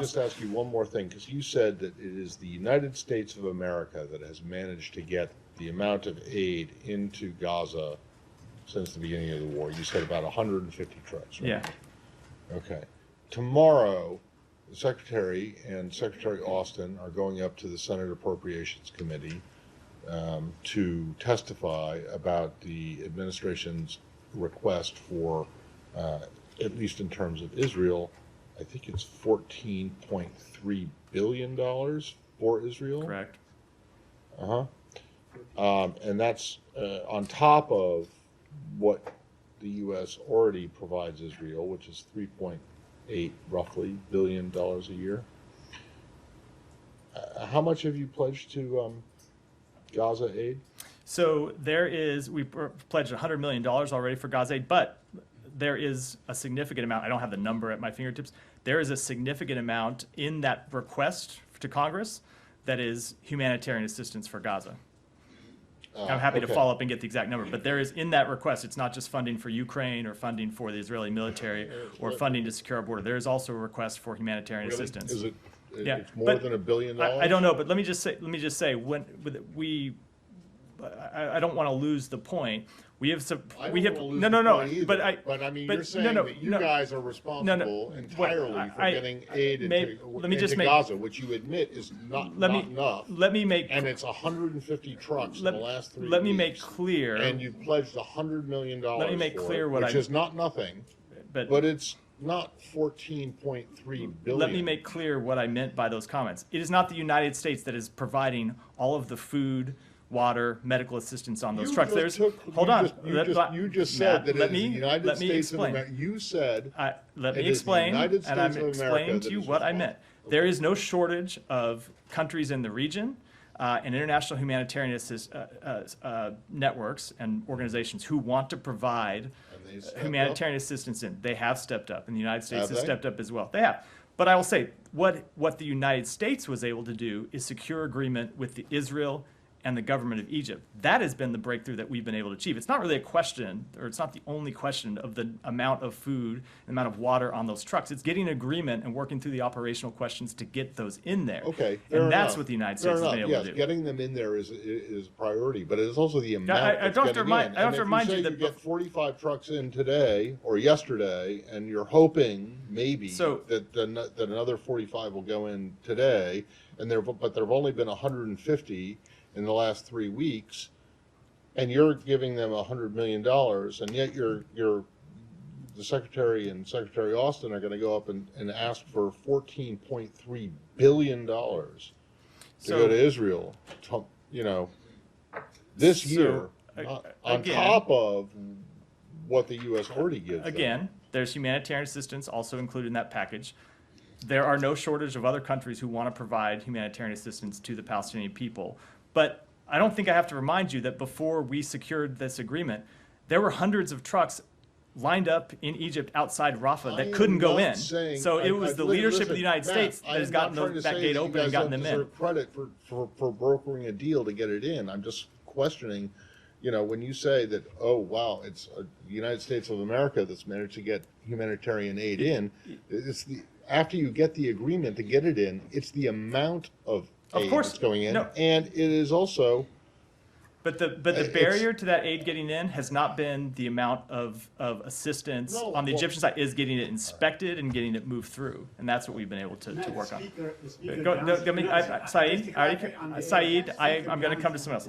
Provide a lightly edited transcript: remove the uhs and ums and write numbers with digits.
Just ask you one more thing, because you said that it is the United States of America that has managed to get the amount of aid into Gaza since the beginning of the war. You said about 150 trucks, right? Yeah. Okay. Tomorrow, the Secretary and Secretary Austin are going up to the Senate Appropriations Committee to testify about the administration's request for, at least in terms of Israel, I think it's $14.3 billion for Israel. Correct. And that's on top of what the U.S. already provides Israel, which is $3.8 roughly billion a year. How much have you pledged to Gaza aid? So we pledged $100 million already for Gaza aid, but there is a significant amount. I don't have the number at my fingertips. There is a significant amount in that request to Congress that is humanitarian assistance for Gaza. I'm happy to follow up and get the exact number, but there is in that request, it's not just funding for Ukraine or funding for the Israeli military or funding to secure our border. There is also a request for humanitarian assistance. Is it? Yeah, it's more than $1 billion. I don't know, but let me just say when I don't want to lose the point. But I mean, you're saying that you guys are responsible entirely for getting aid into Gaza, which you admit is not enough. Let me make, and it's 150 trucks in the last 3 weeks. Let me make clear. And you've pledged $100 million. Let me make clear which is not nothing, but it's not 14.3 billion. Let me make clear what I meant by those comments. It is not the United States that is providing all of the food, water, medical assistance on those trucks. You just said that it is the United States of America. You said let me explain, and I'm explaining to you what I meant. There is no shortage of countries in the region and international humanitarian networks and organizations who want to provide humanitarian assistance in. They have stepped up, and the United States has stepped up as well. They have. But I will say, what the United States was able to do is secure agreement with Israel and the government of Egypt. That has been the breakthrough that we've been able to achieve. It's not really a question, or it's not the only question of the amount of food, the amount of water on those trucks. It's getting agreement and working through the operational questions to get those in there. Okay, and that's what the United States has been able to do. Getting them in there is a priority, but it is also the amount. I don't have to remind you that you get 45 trucks in today or yesterday, and you're hoping maybe that another 45 will go in today, but there have only been 150 in the last 3 weeks, and you're giving them $100 million, and yet the Secretary and Secretary Austin are going to go up and ask for $14.3 billion to go to Israel, this year, on top of what the U.S. already gives them. There's humanitarian assistance also included in that package. There are no shortage of other countries who want to provide humanitarian assistance to the Palestinian people. But I don't think I have to remind you that before we secured this agreement, there were hundreds of trucks lined up in Egypt outside Rafah that couldn't go in. So it was the leadership of the United States that has gotten that gate open and gotten them in. Credit for brokering a deal to get it in. I'm just questioning, when you say that, oh, wow, it's the United States of America that's managed to get humanitarian aid in, after you get the agreement to get it in, it's the amount of aid that's going in, and it is also. But the barrier to that aid getting in has not been the amount of assistance on the Egyptian side. Is getting it inspected and getting it moved through, and that's what we've been able to work on. Saeed, I'm going to come to someone else.